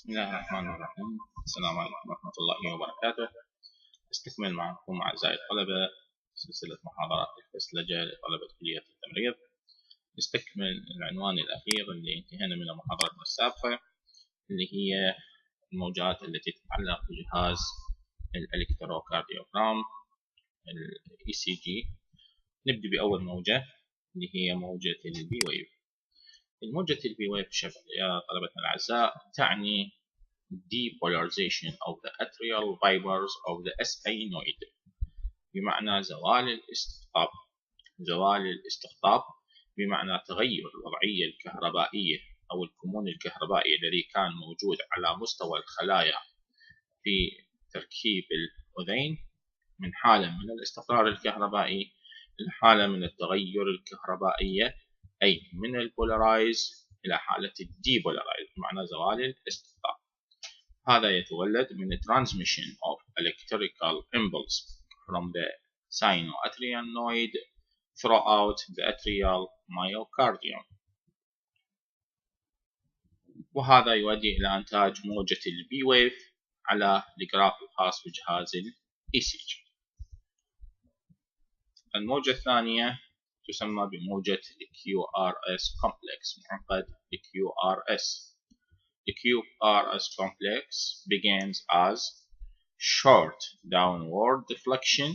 بسم الله الرحمن الرحيم. السلام عليكم ورحمة الله وبركاته. استكمل معكم أعزائي الطلبة سلسلة محاضرات الفسلجة لطلبة كلية التمريض. نستكمل العنوان الأخير اللي انتهينا من محاضرتنا السابقة، اللي هي الموجات التي تتعلق بجهاز الإلكتروكارديوغرام ECG. نبدأ بأول موجة اللي هي موجة البي ويف. الموجة البي ويف يا طلبتنا الأعزاء تعني depolarization of the atrial fibers of the SA node، بمعنى زوال الاستقطاب بمعنى تغير الوضعية الكهربائية أو الكمون الكهربائي الذي كان موجود على مستوى الخلايا في تركيب الأذين من حالة من الاستقرار الكهربائي إلى حالة من التغير الكهربائية، أي من البولارايز إلى حالة الديبولارايز بمعنى زوال الاستقطاب. هذا يتولد من transmission of electrical impulse from the sinoatrial node throughout the atrial myocardium، وهذا يؤدي إلى إنتاج موجة البي ويف على الجراف الخاص بجهاز ال ECG. الموجة الثانية تسمى بموجة QRS complex، معقد QRS. The QRS complex begins as short downward deflection،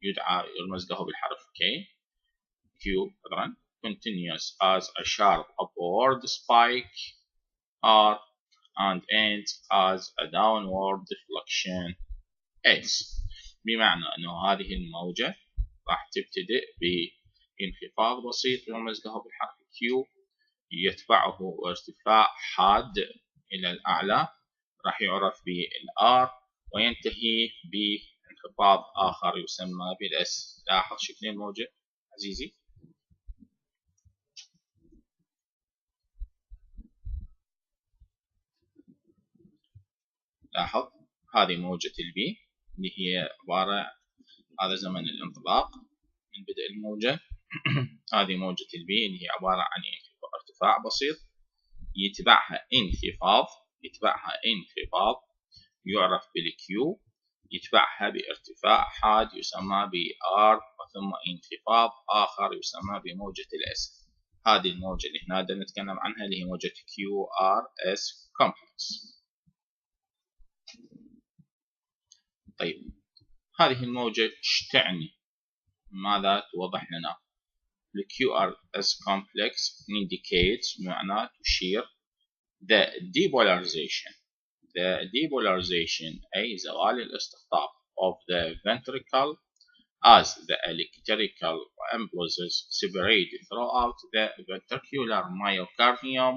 يرمز له بالحرف K. Q طبعا continues as a sharp upward spike R and ends as a downward deflection S، بمعنى أنه هذه الموجة راح تبتدئ بانخفاض بسيط يرمز له بالحرف Q، يتبعه ارتفاع حاد إلى الأعلى راح يعرف بالR، وينتهي بانخفاض آخر يسمى بالS. لاحظ شكل الموجة عزيزي. لاحظ هذه موجة البي اللي هي عبارة، هذا زمن الانطلاق من بدء الموجة. هذه موجة البي اللي هي عبارة عن ارتفاع بسيط يتبعها انخفاض يعرف بالكيو، يتبعها بارتفاع حاد يسمى بR، وثم انخفاض آخر يسمى بموجة الS. هذه الموجة اللي هنا نتكلم عنها اللي هي موجة QRS complex. طيب هذه الموجة ايش تعني؟ ماذا توضح لنا؟ The QRS complex indicates معناه تشير the depolarization أي زوال الاستقطاب of the ventricle as the electrical impulses separate throughout the ventricular myocardium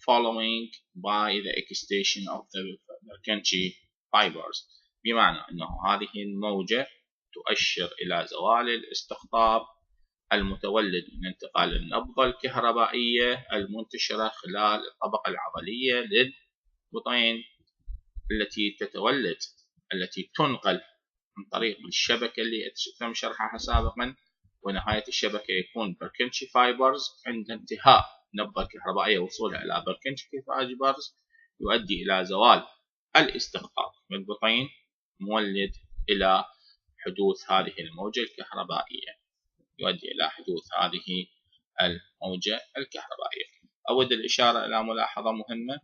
following by the excitation of the Purkinje fibers، بمعنى أنه هذه الموجة تؤشر إلى زوال الاستقطاب المتولد من انتقال النبضة الكهربائية المنتشرة خلال الطبقة العضلية للبطين التي تنقل عن طريق الشبكة اللي تم شرحها سابقا، ونهاية الشبكة يكون Purkinje fibers. عند انتهاء النبضة الكهربائية وصولها إلى Purkinje fibers يؤدي إلى زوال الاستقطاب من البطين، مولد إلى حدوث هذه الموجة الكهربائية. أود الإشارة إلى ملاحظة مهمة.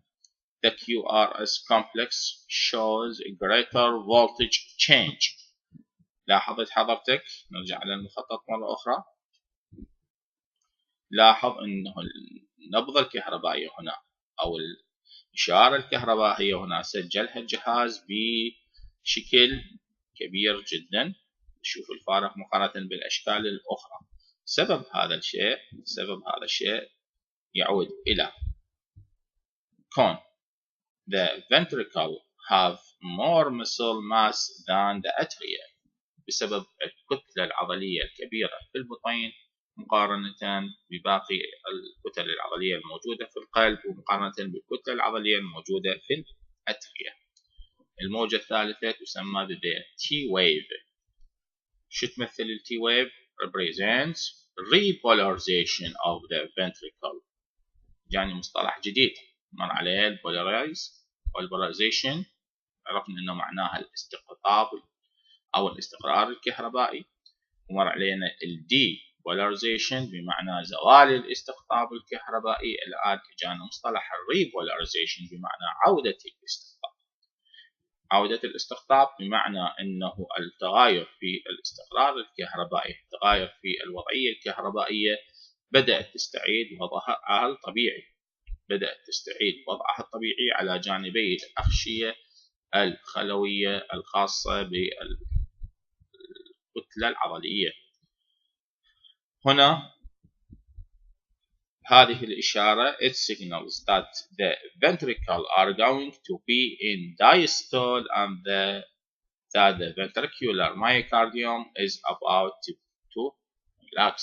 The QRS complex shows a greater voltage change. لاحظت حضرتك، نرجع على المخطط مرة أخرى، لاحظ أنه النبضة الكهربائية هنا أو الإشارة الكهربائية هنا سجلها الجهاز بشكل كبير جدا. شوف الفارق مقارنة بالأشكال الأخرى. سبب هذا الشيء يعود إلى كون the ventricle have more muscle mass than the atria، بسبب الكتلة العضلية الكبيرة في البطين مقارنة بباقي الكتل العضلية الموجودة في القلب، ومقارنة بالكتلة العضلية الموجودة في الأترية. الموجة الثالثة تسمى ب T-wave. شو تمثل ال T-wave؟ represents repolarization of the ventricle. يعني مصطلح جديد، مر عليه البولاريزيشن، عرفنا انه معناها الاستقطاب او الاستقرار الكهربائي. ومر علينا الدي بولاريزيشن بمعنى زوال الاستقطاب الكهربائي. الآن جانا مصطلح الريبولاريزيشن بمعنى عودة الاستقطاب. عودة الاستقطاب بمعنى أنه التغاير في الاستقرار الكهربائي، التغاير في الوضعية الكهربائية بدأت تستعيد وضعها الطبيعي، بدأت تستعيد وضعها الطبيعي على جانبي الأغشية الخلوية الخاصة بالكتلة العضلية. هنا هذه الإشارة it signals that the ventricle are going to be in diastole and that the ventricular myocardium is about to relax.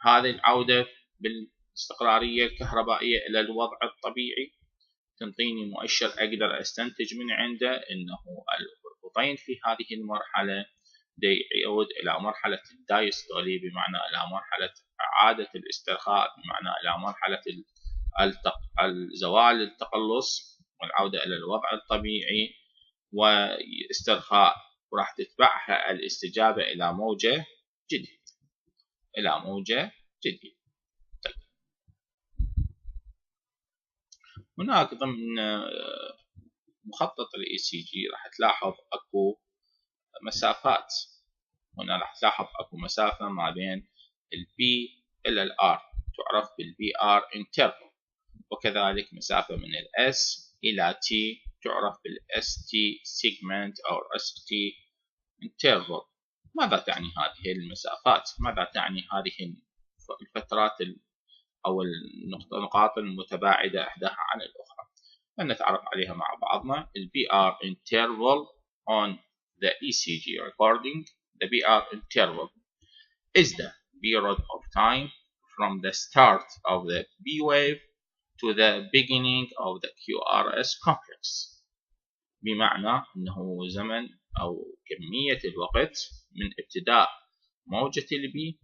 هذه العودة بالاستقرارية الكهربائية إلى الوضع الطبيعي تنطيني مؤشر أقدر أستنتج من عنده أنه البطين في هذه المرحلة يعود إلى مرحلة الدايستولي، بمعنى إلى مرحلة إعادة الاسترخاء، بمعنى إلى مرحلة زوال التقلص والعودة إلى الوضع الطبيعي واسترخاء، وراح تتبعها الاستجابة إلى موجة جديدة، إلى موجة جديدة. طيب. هناك ضمن مخطط الاي سي جي راح تلاحظ اكو مسافات. هنا راح تلاحظ اكو مسافة ما بين البي الى الار تعرف بالبي ار انترفال، وكذلك مسافة من الاس الى تي تعرف بالاس تي سيجمنت او اس تي انترفال. ماذا تعني هذه المسافات؟ ماذا تعني هذه الفترات او النقاط المتباعدة احداها عن الاخرى؟ نتعرف عليها مع بعضنا. ال BR interval on the ECG recording. The BR interval is the period of time from the start of the B wave to the beginning of the QRS complex. بمعنى أنه زمن أو كمية الوقت من ابتداء موجة البي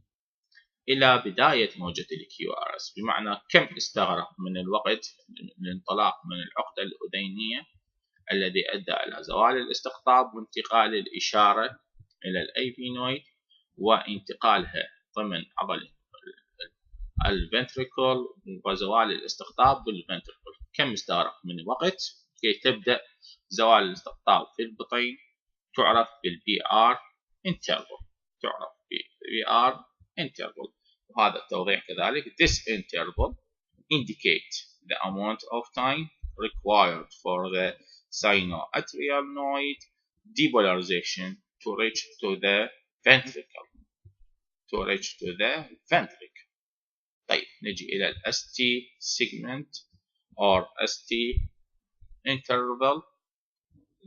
إلى بداية موجة الQRS، بمعنى كم استغرق من الوقت الانطلاق من العقدة الأذينية الذي أدى إلى زوال الاستقطاب وانتقال الإشارة إلى الأيفينويد وانتقالها ضمن عضلة الفنتريكل وزوال الاستقطاب بالفنتريكل. كم استغرق من وقت كي تبدأ زوال الاستقطاب في البطين تعرف بالبي ار انترفال، تعرف بالبي ار انترفال. وهذا التوضيح كذلك this interval indicate the amount of time required for the sinoatrial node depolarization to reach to the ventricle. طيب نجي إلى ST segment or ST interval.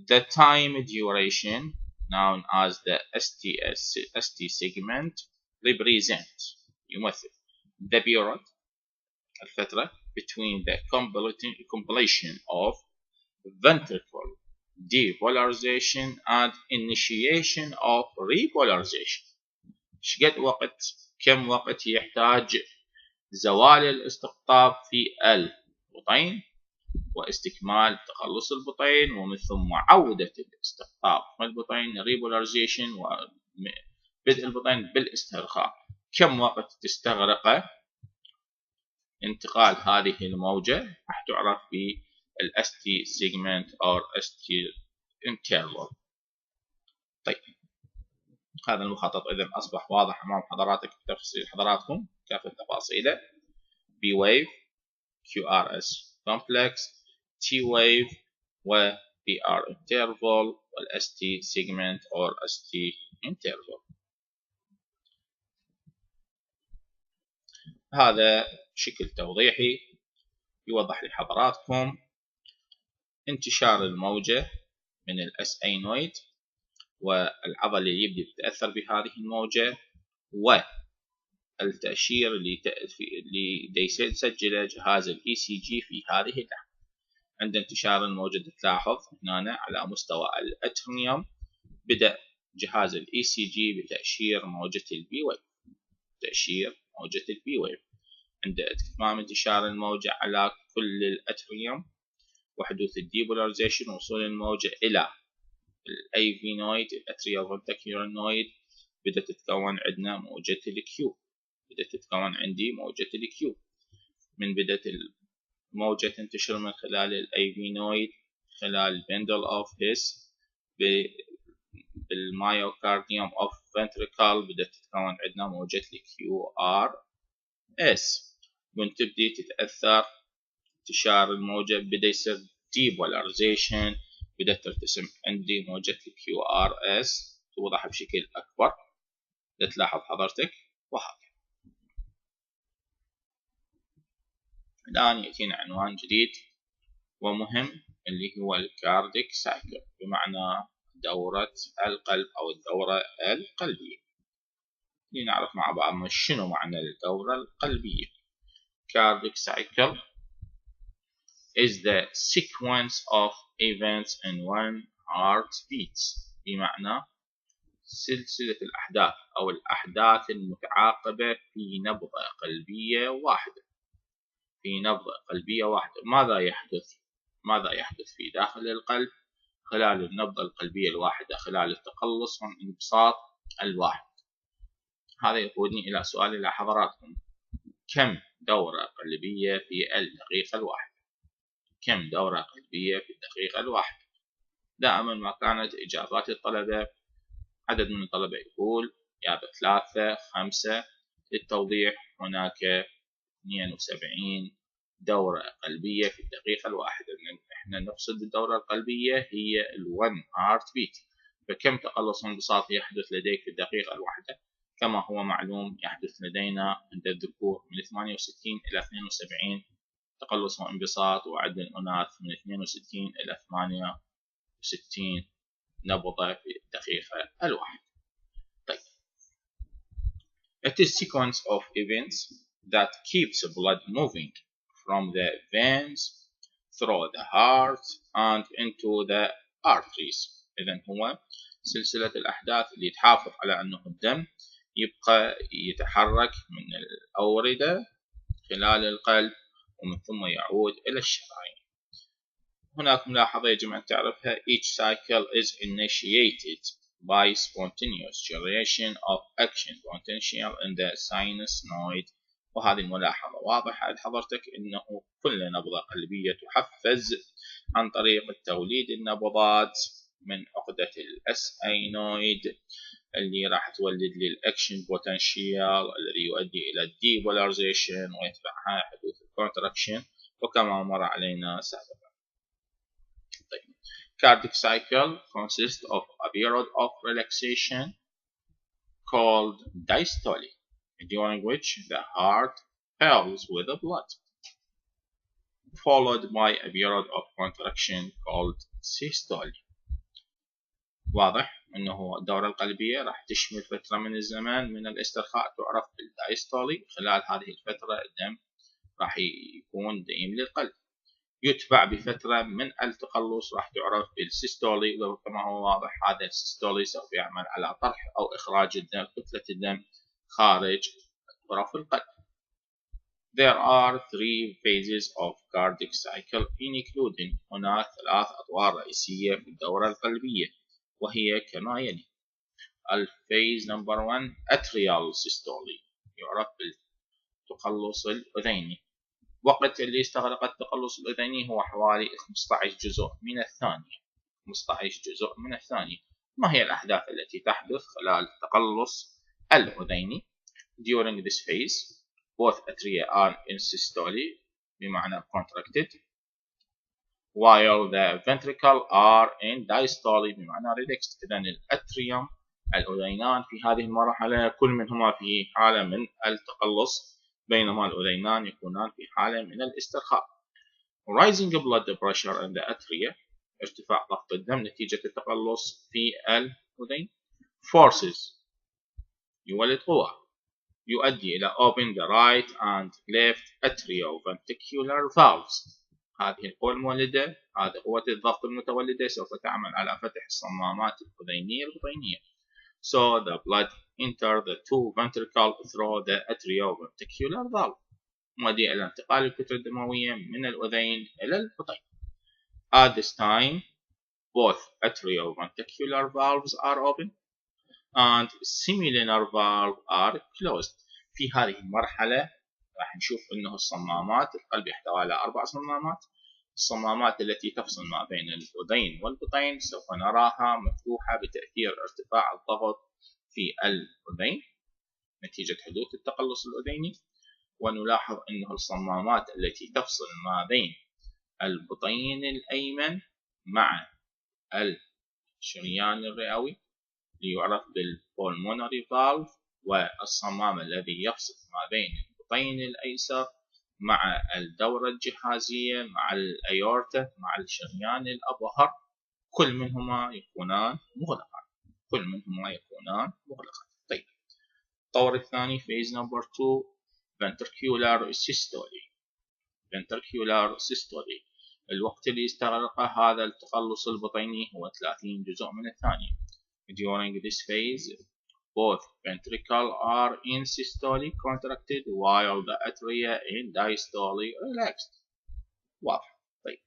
The time duration known as the ST segment represents يمثل the period الفترة between the completion of ventricle depolarization and initiation of repolarization. شقد وقت، كم وقت يحتاج زوال الاستقطاب في البطين واستكمال تخلص البطين ومن ثم عودة الاستقطاب في البطين repolarization وبدء البطين بالاسترخاء. كم وقت تستغرق انتقال هذه الموجة راح تعرف بالST segment or ST interval. طيب هذا المخطط إذن أصبح واضح أمام حضراتكم كافة تفاصيله. B wave QRS complex T wave و BR interval وال ST segment or ST interval. هذا شكل توضيحي يوضح لحضراتكم انتشار الموجة من الSA نويد والعضلة اللي يبدأ تتأثر بهذه الموجة والتأشير اللي يسجله جهاز ال ECG في هذه اللحظة. عند انتشار الموجة تلاحظ هنا على مستوى الأتريوم بدأ جهاز ال ECG بتأشير موجة البي ويف، تأشير موجة البي ويف. عند اتمام انتشار الموجة على كل الأتريوم وحدوث الديبولاريزيشن وصول الموجة إلى الأيفي نويد الأتريوفنتريكولار نويد بدأت تتكون عندنا موجة الكيو. بدأت تتكون عندي موجة الكيو. من بدأت الموجة تنتشر من خلال الأيفي نويد خلال بندل أوف هيس بالمايوكارديوم أوف فنتريكال بدأت تتكون عندنا موجة الكيو ار اس. وتبدي تتأثر انتشار الموجة بدأ يصير ديبولاريزيشن. بدأت ترتسم عندي موجة الكيو ار اس توضح بشكل أكبر. تلاحظ حضرتك وهكذا. الآن يأتينا عنوان جديد ومهم اللي هو الكارديك سايكل بمعنى دورة القلب أو الدورة القلبية. لنعرف مع بعض شنو معنى الدورة القلبية. Cardiac cycle is the sequence of events in one heartbeat. بمعنى سلسلة الأحداث أو الأحداث المتعاقبة في نبضة قلبية واحدة. في نبضة قلبية واحدة. ماذا يحدث في داخل القلب خلال النبضة القلبية الواحدة خلال التقلص والانبساط الواحد. هذا يقودني إلى سؤال إلى حضراتكم: كم دورة قلبية في الدقيقة الواحدة؟ كم دورة قلبية في الدقيقة الواحدة؟ دائما ما كانت إجابات الطلبة عدد من الطلبة يقول يا 3 5. للتوضيح هناك 72 دورة قلبية في الدقيقة الواحدة. احنا نقصد بالدورة القلبية هي ال1 heart beat. فكم تقلص انبساط يحدث لديك في الدقيقة الواحدة؟ كما هو معلوم يحدث لدينا عند الذكور من 68 إلى 72 تقلص وانبساط، وعند الأناث من 62 إلى 68 نبضة في الدقيقة الواحدة. طيب. It is sequence of events that keeps blood moving from the veins through the heart and into the arteries. إذن هو سلسلة الأحداث اللي تحافظ على أنه الدم يبقى يتحرك من الأوردة خلال القلب ومن ثم يعود إلى الشرايين. هناك ملاحظة يجب أن تعرفها: each cycle is initiated by spontaneous generation of action potential in the sinus node. وهذه الملاحظة واضحة عند حضرتك أنه كل نبضة قلبية تحفز عن طريق التوليد النبضات من عقدة الأساينويد اللي راح تولد لي الأكشن بوتنشيال الذي يؤدي إلى الديبولاريزيشن ويتبعها حدوث الكونتراكشن وكما مر علينا سابقا. طيب. Cardiac cycle consists of a period of relaxation called diastole, during which the heart fills with the blood, followed by a period of contraction called systole. واضح أنه الدورة القلبية راح تشمل فترة من الزمان من الاسترخاء تعرف بالدايستولي. خلال هذه الفترة الدم راح يكون دائم للقلب، يتبع بفترة من التقلص راح تعرف بالسيستولي. وكما هو واضح هذا السيستولي سوف يعمل على طرح أو إخراج الدم كتلة الدم خارج طرف القلب. There are 3 phases of cardiac cycle including. هناك 3 أطوار رئيسية في الدورة القلبية وهي كما يلي: الفيز نمبر 1 atrial systole يعرف بالتقلص الأذيني. وقت اللي استغرق التقلص الأذيني هو حوالي 15 جزء من الثانية. 15 جزء من الثانية. ما هي الأحداث التي تحدث خلال التقلص الأذيني؟ During this phase both atria are in systole بمعنى contracted while the ventricle are in diastole بمعنى relaxed. إذن الأتريوم الأذينان في هذه المرحلة كل منهما في حالة من التقلص بينما الأذينان يكونان في حالة من الاسترخاء. Rising blood pressure in the atria ارتفاع ضغط الدم نتيجة التقلص في الأذين. Forces يولد قوة يؤدي إلى open the right and left atrioventricular valves. هذه القوة المولدة هذه قوة الضغط المتولدة سوف تعمل على فتح الصمامات الأذينية البطينية. So the blood enter the 2 ventricles through the atrioventricular valve. مؤدية إلى انتقال الكتلة الدموية من الأذين إلى البطين. At this time, both atrioventricular valves are open and semilunar valve are closed. في هذه المرحلة راح نشوف أنه الصمامات، القلب يحتوي على 4 صمامات. الصمامات التي تفصل ما بين الأذين والبطين سوف نراها مفتوحة بتأثير ارتفاع الضغط في الأذين نتيجة حدوث التقلص الأذيني. ونلاحظ أنه الصمامات التي تفصل ما بين البطين الأيمن مع الشريان الرئوي يعرف بالبولمونري فالف، والصمام الذي يفصل ما بين البطين الأيسر مع الدورة الجهازية مع الأيورتا مع الشريان الأبهر، كل منهما يكونان مغلقان. طيب، الطور الثاني phase number 2 ventricular systole. الوقت اللي استغرقه هذا التقلص البطيني هو 30 جزء من الثانية. During this phase, both ventricles are in systole contracted while the atria in diastole relaxed. واضح. طيب.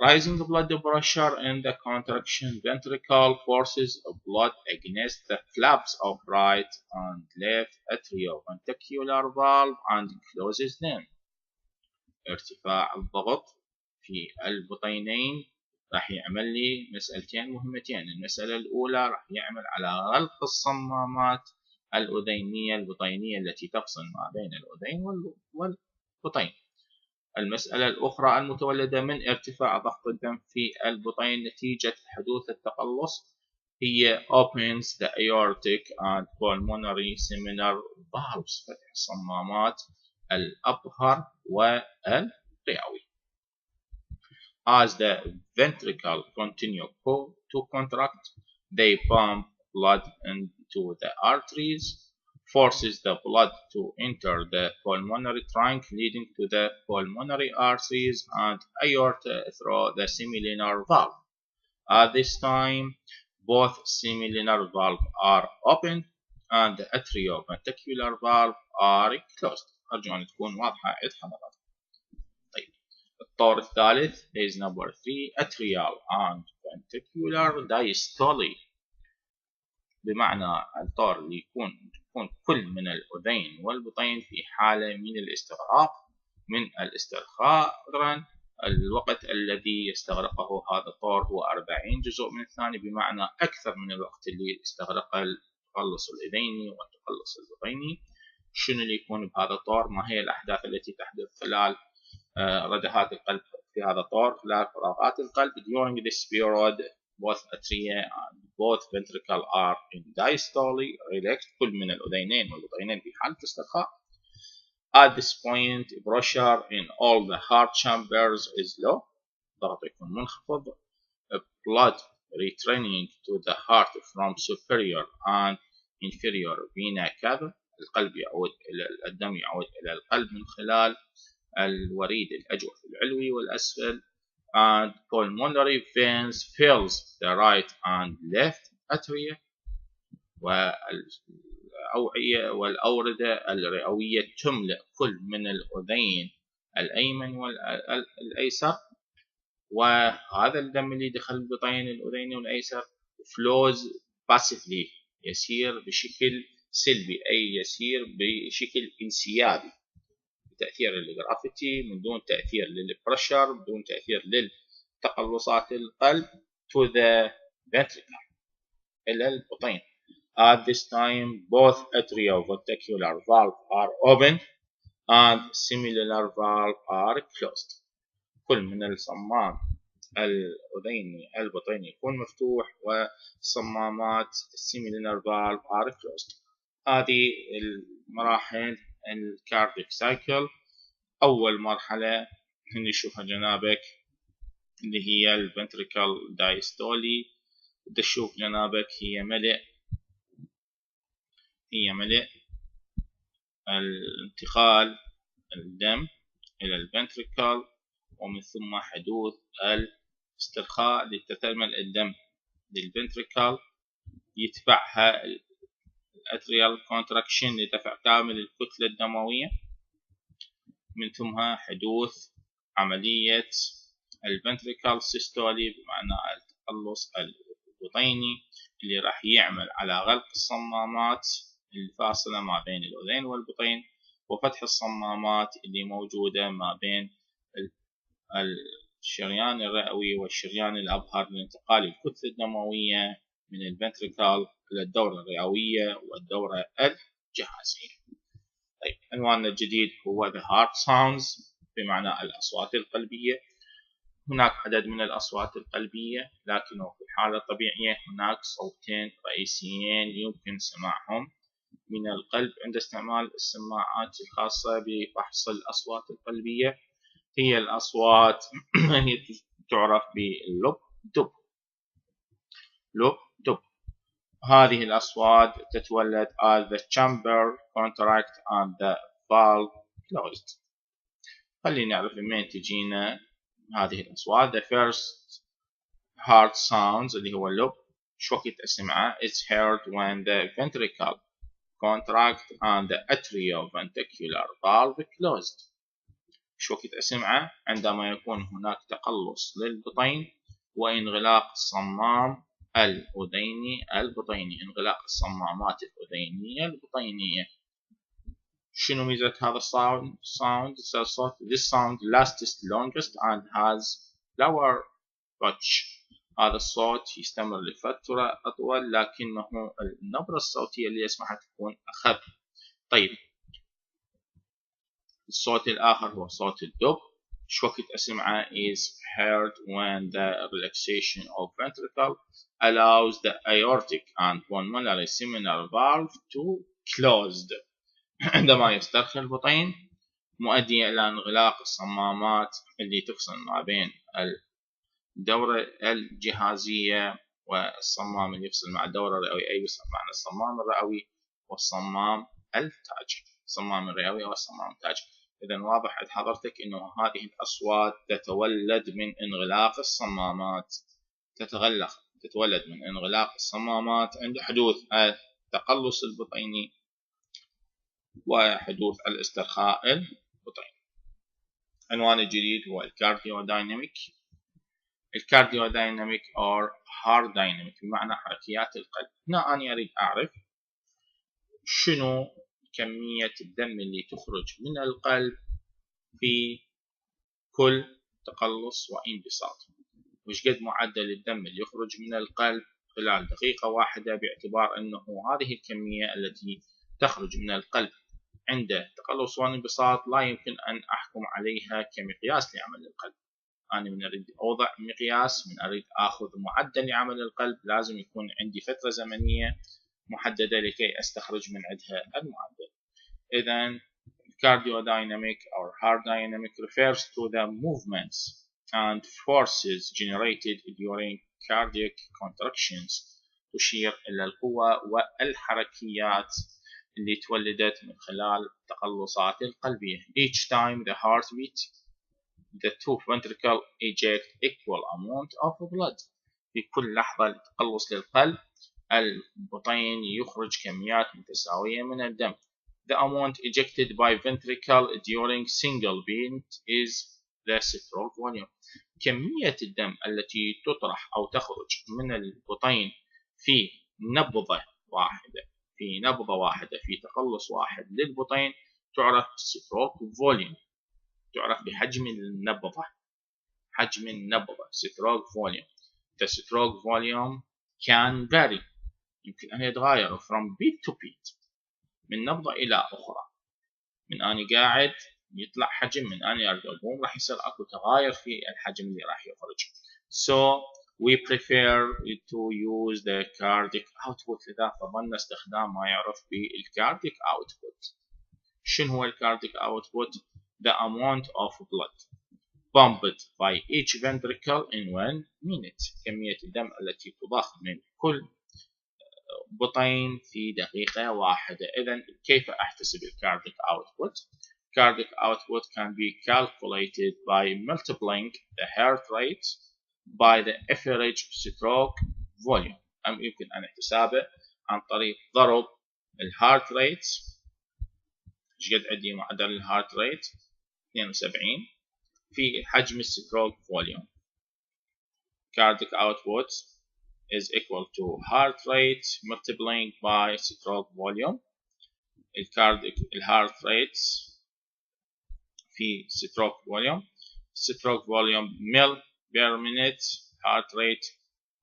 Rising blood pressure in the contraction ventricle forces blood against the flaps of right and left atrioventricular valve and closes them. ارتفاع الضغط في البطينين راح يعمل لي مسألتين مهمتين. المسألة الأولى راح يعمل على غلق الصمامات الأذينية البطينية التي تفصل ما بين الأذين والبطين. المسألة الأخرى المتولدة من ارتفاع ضغط الدم في البطين نتيجة حدوث التقلص هي opens the aortic and pulmonary seminar valves، فتح الصمامات الأبهر والرئوي. As the ventricle continue to contract, they pump blood into the arteries, forces the blood to enter the pulmonary trunk leading to the pulmonary arteries and aorta through the semilunar valve. At this time, both semilunar valves are open and the atrioventricular valve are closed. أرجو أن تكون واضحة عند حضراتكم. طيب، الطور الثالث phase number 3 atrial and ventricular diastole، بمعنى الطور اللي يكون كل من الأذين والبطين في حالة من الاسترخاء. طبعا الوقت الذي يستغرقه هذا الطور هو 40 جزء من الثانية، بمعنى أكثر من الوقت اللي استغرقه التقلص الأذيني والتقلص البطيني. شنو اللي يكون بهذا الطور؟ ما هي الأحداث التي تحدث خلال ردهات القلب في هذا الطور، خلال فراغات القلب؟ During this period, both atria and both ventricle are in diastole, relaxed، كل من الأذينين والبطينين في حالة استرخاء. At this point, pressure in all the heart chambers is low، الضغط يكون منخفض. Blood returning to the heart from superior and inferior vena cava، الدم يعود إلى القلب من خلال الوريد الأجوف العلوي والأسفل. And pulmonary veins fills the right and left atria، والأوردة الرئوية تملأ كل من الأذين الأيمن والأيسر. وهذا الدم اللي دخل البطين الأذيني والأيسر flows passively، يسير بشكل سلبي، أي يسير بشكل انسيابي بتأثير الجرافيتي، من دون تأثير للبريشر، بدون تأثير للتقلصات القلب to the ventricle، إلى البطين. At this time, both atrioventricular valves are open and semilunar valves are closed. كل من الصمام الأذيني البطيني يكون مفتوح، وصمامات السيميلينر فالف are closed. هذه المراحل الكارديك سايكل. أول مرحلة نشوفها جنابك اللي هي الفنتريكال دايستولي. تشوف جنابك هي ملء الانتقال الدم إلى الفنتريكال، ومن ثم حدوث الاسترخاء لتتمل الدم للفنتريكال، يتبعها الاتريال كونتراكشن لدفع كامل الكتلة الدموية. من ثم حدوث عملية الفنتريكال سيستولي بمعنى التقلص البطيني اللي راح يعمل على غلق الصمامات الفاصلة ما بين الأذين والبطين وفتح الصمامات اللي موجودة ما بين الشريان الرئوي والشريان الأبهر لانتقال الكتلة الدموية من الفنتريكال إلى الدورة الرئوية والدورة الجهازية. طيب عنواننا الجديد هو The Heart Sounds بمعنى الأصوات القلبية. هناك عدد من الأصوات القلبية، لكنه في الحالة الطبيعية هناك صوتين رئيسيين يمكن سماعهم من القلب عند استعمال السماعات الخاصة بفحص الأصوات القلبية. هي الأصوات هي تعرف باللب دب. لب دب. هذه الأصوات تتولد as the chamber contract and the valve closed. خلينا نعرف منين تجينا هذه الأصوات. The first heart sounds اللي هو اللب شو وقت أسمعه is heard when the ventricle contract and the atrioventricular valve closed. شو وقت أسمعه عندما يكون هناك تقلص للبطين وانغلاق الصمام الأذيني البطيني، انغلاق الصمامات الأذينية البطينية. شنو ميزة هذا الصوت؟ This sound lasts longest and has lower pitch. هذا الصوت يستمر لفترة أطول لكنه النبرة الصوتية اللي يسمعها تكون أخف. طيب الصوت الآخر هو صوت الدب. شو وقت أسمعه is heard when the relaxation of ventricle allows the aortic and pulmonary seminal valve to closed. عندما يسترخي البطين مؤديا إلى انغلاق الصمامات اللي تفصل ما بين الدورة الجهازية والصمام اللي يفصل مع الدورة الرئوية، أي يفصل مع الصمام الرئوي والصمام التاجي، الصمام الرئوي والصمام التاجي. إذا واضح عند حضرتك إنه هذه الأصوات تتولد من انغلاق الصمامات، تتولد من انغلاق الصمامات عند حدوث التقلص البطيني وحدوث الاسترخاء البطيني. عنوان الجديد هو الكارديودايناميك. الكارديودايناميك or heart dynamic بمعنى حركيات القلب. هنا أنا أريد أعرف شنو كمية الدم اللي تخرج من القلب في كل تقلص وانبساط، وش قد معدل الدم اللي يخرج من القلب خلال دقيقة واحدة، باعتبار أنه هذه الكمية التي تخرج من القلب عند تقلص وانبساط لا يمكن أن أحكم عليها كمقياس لعمل القلب. أنا من أريد أوضع مقياس، من أريد أخذ معدل لعمل القلب، لازم يكون عندي فترة زمنية محددة لكي أستخرج من عندها المعدل. إذن cardiodynamic or heart dynamic refers to the movements and forces generated during cardiac contractions. تشير إلى القوة والحركيات اللي تولدت من خلال التقلصات القلبية. Each time the heart beat, the two ventricles eject equal amount of blood. في كل لحظة لتقلص للقلب البطين يخرج كميات متساوية من الدم. The amount ejected by ventricle during single beat is the stroke volume. كمية الدم التي تطرح أو تخرج من البطين في نبضة واحدة في تقلص واحد للبطين تعرف stroke volume، تعرف بحجم النبضة، حجم النبضة stroke volume. The stroke volume can vary، يمكن أن يتغير from beat to beat، من نبضة إلى أخرى. من أنا قاعد يطلع حجم، من أنا أريد أقوم راح يصير أكو تغاير في الحجم اللي راح يخرج. So we prefer to use the cardiac output. لذا فضلنا استخدام ما يعرف بالcardiac output. شنو هو الcardiac output؟ The amount of blood pumped by each ventricle in 1 minute. كمية الدم التي تضخ من كل بطين في دقيقة واحدة. إذن كيف أحتسب الcardiac output؟ Cardiac output can be calculated by multiplying the heart rate by the average stroke volume. أم يمكن أن احتسابه عن طريق ضرب الهارت ريت. إيش قد عندي معدل الهارت ريت 72 في حجم الستروك فوليوم. cardiac output is equal to heart rate multiplying by stroke volume. الهارت rate في stroke volume. stroke volume mil per minute, heart rate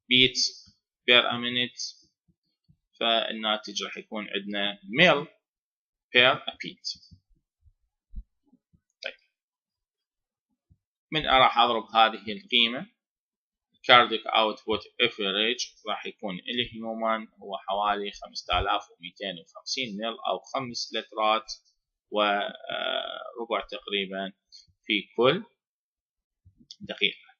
beats per minute، فالناتج راح يكون عندنا mil per beat. طيب من راح أضرب هذه القيمة cardiac output average راح يكون الهيومن هو حوالي 5250 مل أو 5 لترات وربع تقريبا في كل دقيقة.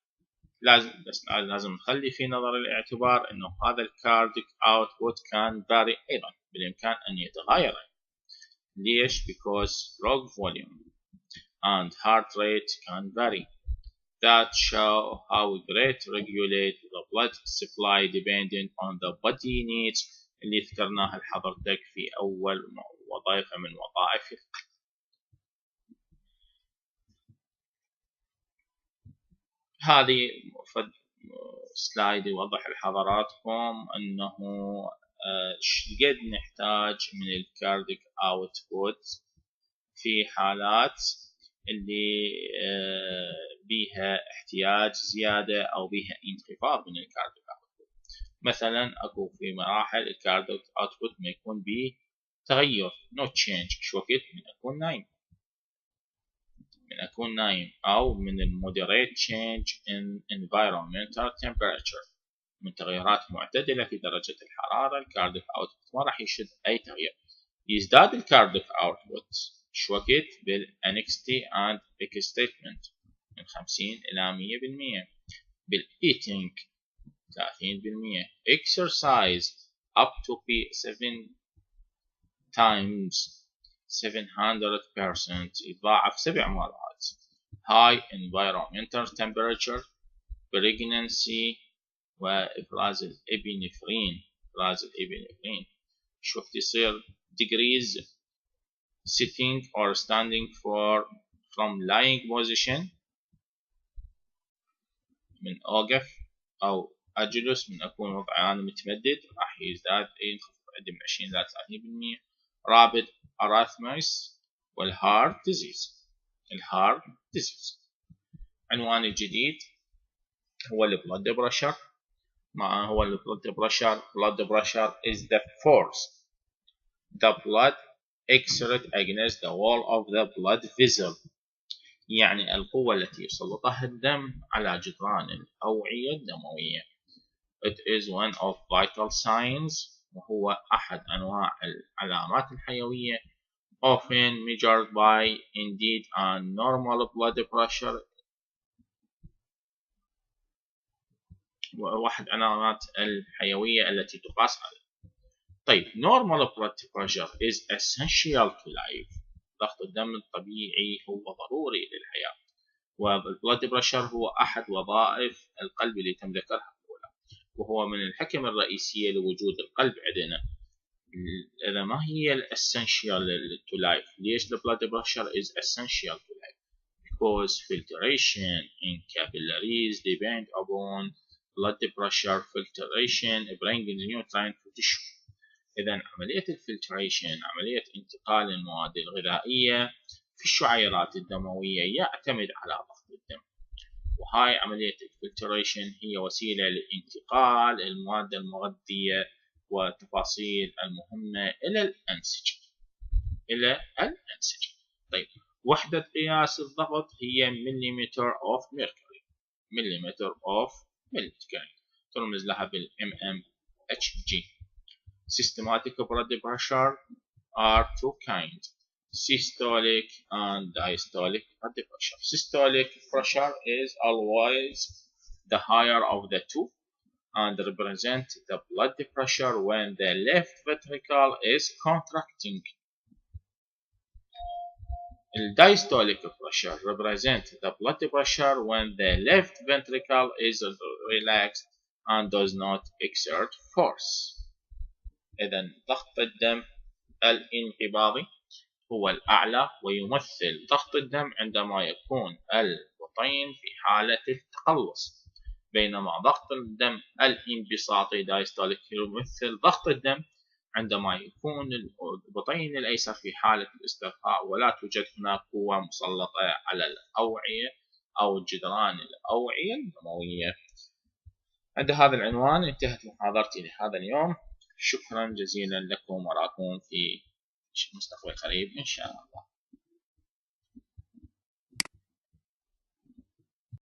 لازم نخلي في نظر الاعتبار انه هذا الكارديك اوتبوت كان فاري ايضا، بالامكان ان يتغير. ليش؟ because stroke volume and heart rate can vary that show how great regulate the blood supply depending on the body needs اللي ذكرناها لحضرتك في اول وظيفة من وظائف القلب. هذه سلايد يوضح لحضراتكم انه قد نحتاج من الكارديك اوتبوت في حالات اللي بيها احتياج زيادة او بيها انخفاض من الكارديك اوتبوت. مثلا اكو في مراحل الكارديك اوتبوت ما يكون به تغير no change، شو وقت من أكون نايم أو من moderate change in environmental temperature، من تغيرات معتدلة في درجة الحرارة الكارديك اوتبوت ما راح يشد أي تغيير. يزداد الكارديك اوتبوت شو وقت بالانكستي and excitement من 50 إلى 100%، بالإيتينج 30%، exercise up to 7 times 700% يتضاعف 7 مرات. high environmental temperature، pregnancy، وإفراز الإبنفرين. شو وقت يصير degrees sitting or standing from lying position من أوقف أو أجلس، من أكون وضعي أنا متمدد راح يزداد ينخفض عندي من 20 إلى 30%. رابط أراثمايس والهارت ديزيز. عنوان الجديد هو البلد بريشر. ما هو البلد بريشر؟ blood pressure is the force the blood exerts against the wall of the blood vessel، يعني القوة التي يسلطها الدم على جدران الأوعية الدموية. It is one of vital signs، وهو أحد أنواع العلامات الحيوية often measured by indeed a normal blood pressure، واحد علامات الحيوية التي تقاس عليه. طيب normal blood pressure is essential to life، ضغط الدم الطبيعي هو ضروري للحياة، والبلد بريشر هو أحد وظائف القلب اللي تم ذكرها أولا، وهو من الحكم الرئيسية لوجود القلب عندنا. إذا ما هي الاسنشيال to life؟ ليش the blood pressure is essential to life؟ because filtration in capillaries depend upon blood pressure. filtration brings nutrient to tissue. إذا عملية الفلتريشن، عملية انتقال المواد الغذائية في الشعيرات الدموية، يعتمد على ضغط الدم، وهاي عملية الفلتريشن هي وسيلة لانتقال المواد المغذية والتفاصيل المهمة إلى الأنسجة. طيب وحدة قياس الضغط هي مليمتر أوف ميركوري، ترمز لها بالMMHg. systematic blood pressure are two kinds: systolic and diastolic blood pressure. Systolic pressure is always the higher of the two and represent the blood pressure when the left ventricle is contracting. The diastolic pressure represents the blood pressure when the left ventricle is relaxed and does not exert force. إذا ضغط الدم الانقباضي هو الأعلى ويمثل ضغط الدم عندما يكون البطين في حالة التقلص، بينما ضغط الدم الانبساطي دايستوليك يمثل ضغط الدم عندما يكون البطين الأيسر في حالة الاسترخاء ولا توجد هناك قوة مسلطة على الأوعية أو جدران الأوعية الدموية. عند هذا العنوان انتهت محاضرتي لهذا اليوم. شكرا جزيلا لكم، وأراكم في مستقبل قريب إن شاء الله.